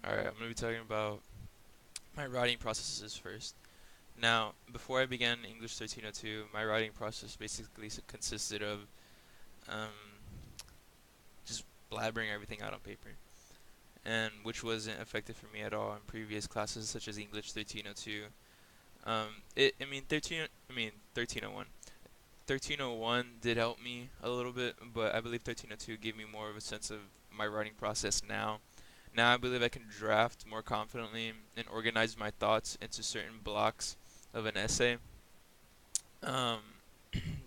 Alright, I'm going to be talking about my writing processes first. Now, before I began English 1302, my writing process basically consisted of um, just blabbering everything out on paper, and which wasn't effective for me at all in previous classes such as English 1302. I mean 1301. 1301 did help me a little bit, but I believe 1302 gave me more of a sense of my writing process now. Now I believe I can draft more confidently and organize my thoughts into certain blocks of an essay, um,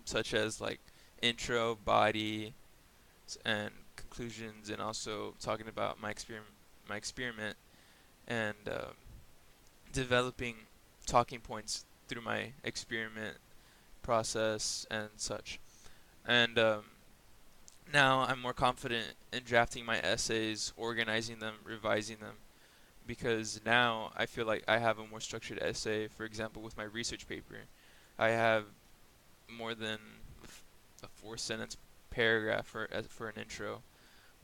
such as like intro, body, and conclusions, and also talking about my experiment, and developing talking points through my experiment process and such. And now I'm more confident in drafting my essays, organizing them, revising them, because now I feel like I have a more structured essay. For example, with my research paper, I have more than a four-sentence paragraph for an intro.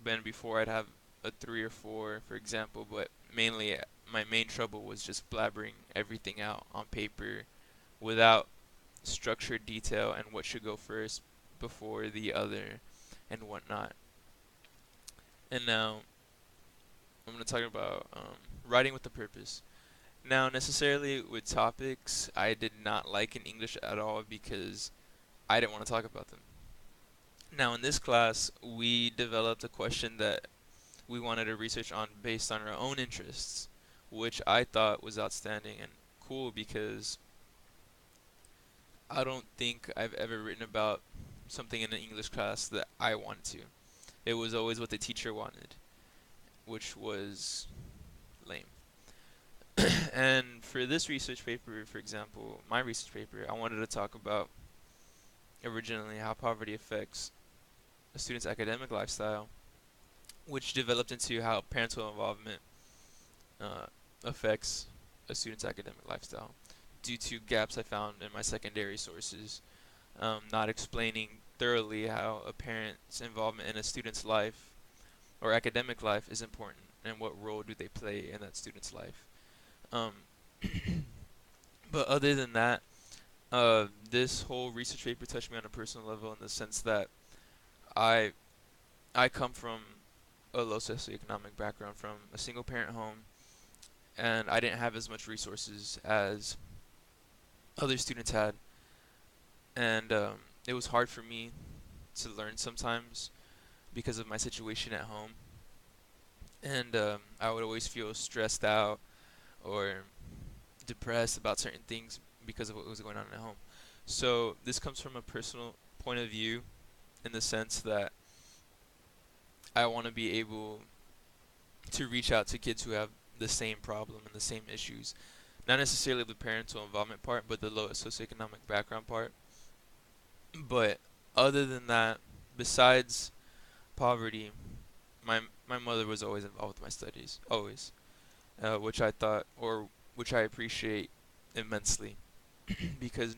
Then before I'd have a three or four, for example. But mainly, my main trouble was just blabbering everything out on paper without structured detail and what should go first before the other and whatnot. And now I'm going to talk about writing with a purpose. Now, necessarily with topics I did not like in English at all because I didn't want to talk about them. Now, in this class, we developed a question that we wanted to research on based on our own interests, which I thought was outstanding and cool because I don't think I've ever written about something in an English class that I wanted to. It was always what the teacher wanted, which was lame. And for this research paper, for example, my research paper, I wanted to talk about originally how poverty affects a student's academic lifestyle, which developed into how parental involvement uh, affects a student's academic lifestyle due to gaps I found in my secondary sources, not explaining thoroughly how a parent's involvement in a student's life or academic life is important and what role do they play in that student's life. Um, but other than that, this whole research paper touched me on a personal level in the sense that I I come from a low socioeconomic background from a single parent home, and I didn't have as much resources as other students had, and it was hard for me to learn sometimes because of my situation at home, and I would always feel stressed out or depressed about certain things because of what was going on at home. So this comes from a personal point of view in the sense that I want to be able to reach out to kids who have the same problem and the same issues. Not necessarily the parental involvement part, but the low socioeconomic background part. But other than that, besides poverty, my mother was always involved with my studies, always, which I thought or which I appreciate immensely because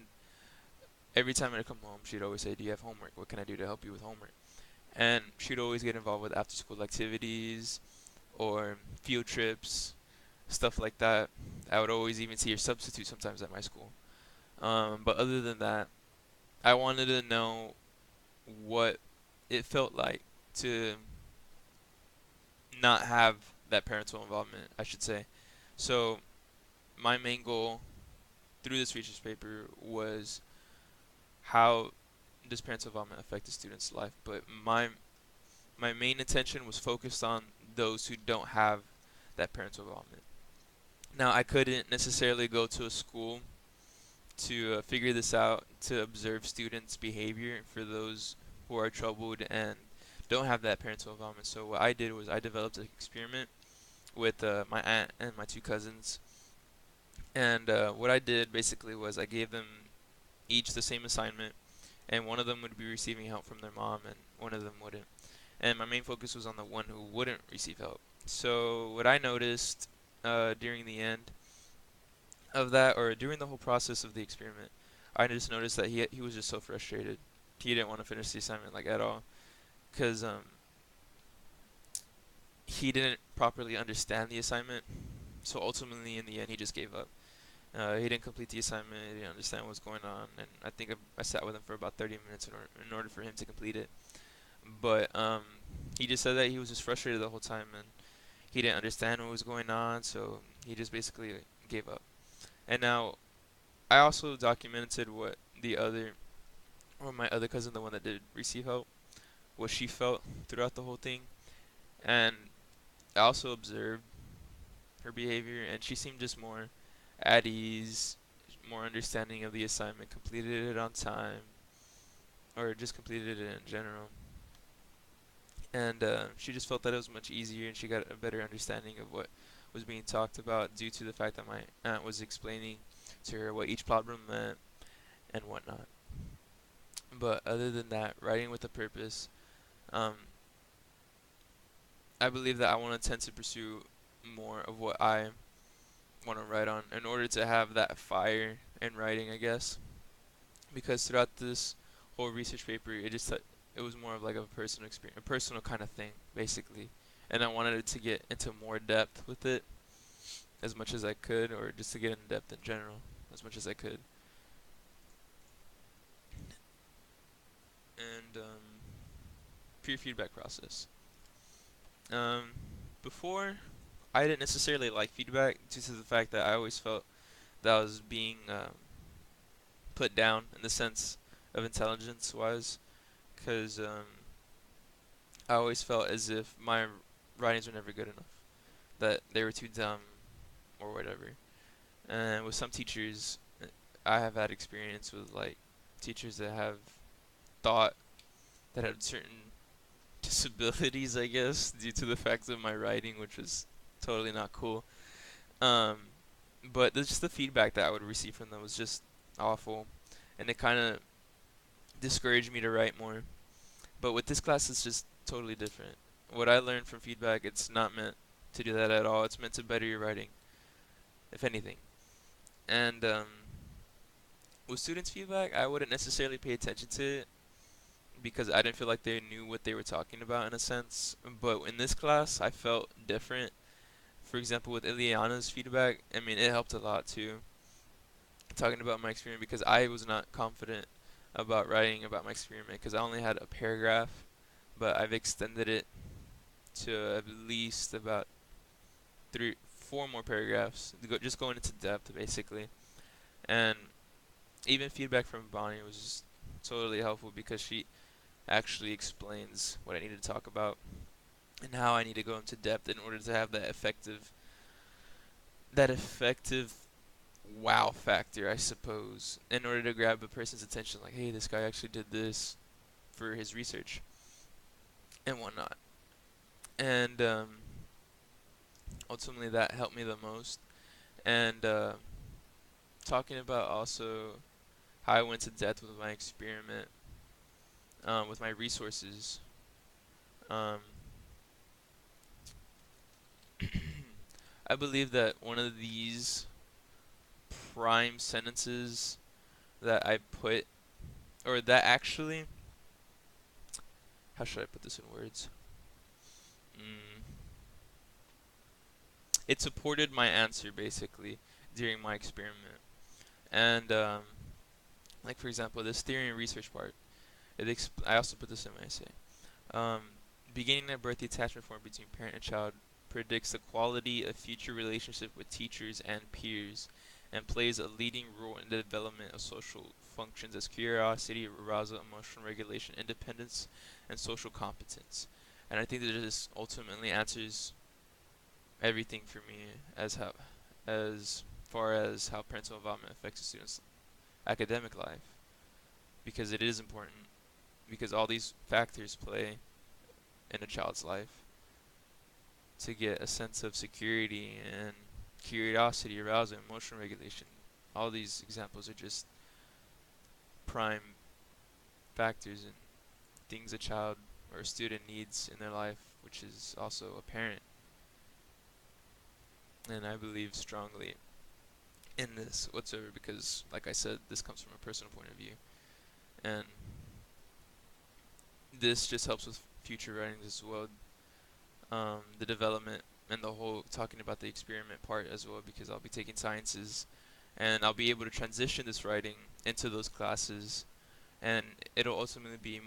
every time I'd come home, she'd always say, "Do you have homework? What can I do to help you with homework?" And she'd always get involved with after-school activities or field trips, stuff like that. I would always even see her substitute sometimes at my school. But other than that, I wanted to know what it felt like to not have that parental involvement, I should say. So my main goal through this research paper was how does parental involvement affect the student's life, but my main attention was focused on those who don't have that parental involvement. Now, I couldn't necessarily go to a school to figure this out, to observe students' behavior for those who are troubled and don't have that parental involvement. So what I did was I developed an experiment with my aunt and my two cousins. And what I did basically was I gave them each the same assignment, and one of them would be receiving help from their mom, and one of them wouldn't. And my main focus was on the one who wouldn't receive help. So what I noticed during the end of that, or during the whole process of the experiment, I just noticed that he was just so frustrated. He didn't want to finish the assignment like at all, cause he didn't properly understand the assignment, so ultimately in the end he just gave up. He didn't complete the assignment. He didn't understand what was going on, and I think I sat with him for about 30 minutes in order for him to complete it. But he just said that he was just frustrated the whole time, and he didn't understand what was going on, so he just basically gave up. And now I also documented what my other cousin, the one that did receive help, what she felt throughout the whole thing, and I also observed her behavior, and she seemed just more at ease, more understanding of the assignment, completed it on time, or just completed it in general. And she just felt that it was much easier, and she got a better understanding of what was being talked about due to the fact that my aunt was explaining to her what each problem meant and whatnot. But other than that, writing with a purpose, um, I believe that I want to tend to pursue more of what I want to write on in order to have that fire in writing, I guess. Because throughout this whole research paper, it was more of like a personal experience, a personal kind of thing, basically. And I wanted it to get into more depth with it as much as I could, or just to get in depth in general as much as I could. And peer feedback process. Um, Before, I didn't necessarily like feedback due to the fact that I always felt that I was being put down in the sense of intelligence wise, because I always felt as if my writings were never good enough, that they were too dumb or whatever. And with some teachers, I have had experience with like teachers that have thought that had certain disabilities, I guess, due to the fact of my writing, which was totally not cool. Um, but just the feedback that I would receive from them was just awful, and it kind of discouraged me to write more. But with this class, it's just totally different. What I learned from feedback, it's not meant to do that at all. It's meant to better your writing, if anything. And with students' feedback, I wouldn't necessarily pay attention to it because I didn't feel like they knew what they were talking about in a sense. But in this class, I felt different. For example, with Ileana's feedback, I mean, it helped a lot too. Talking about my experiment because I was not confident about writing about my experiment because I only had a paragraph, but I've extended it to at least about three, four more paragraphs, just going into depth basically. And even feedback from Bonnie was just totally helpful because she actually explains what I need to talk about and how I need to go into depth in order to have that effective wow factor, I suppose, in order to grab a person's attention. Like, hey, this guy actually did this for his research and whatnot. And ultimately, that helped me the most. And talking about also how I went to depth with my experiment, with my resources. Um, I believe that one of these prime sentences that I put, or that actually, how should I put this in words? Mm, it supported my answer basically during my experiment. And like for example, this theory and research part. I also put this in my essay. Um, Beginning at birth, the attachment formed between parent and child predicts the quality of future relationship with teachers and peers, and plays a leading role in the development of social functions as curiosity, arousal, emotional regulation, independence, and social competence. And I think that this ultimately answers everything for me as far as how parental involvement affects a student's academic life, because it is important, because all these factors play in a child's life to get a sense of security and curiosity, arousal, emotional regulation. All these examples are just prime factors and things a child or a student needs in their life, which is also a parent. And I believe strongly in this whatsoever because, like I said, this comes from a personal point of view. And this just helps with future writings as well. the development and the whole talking about the experiment part as well, because I'll be taking sciences and I'll be able to transition this writing into those classes, and it'll ultimately be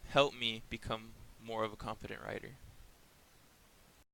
help me become more of a competent writer.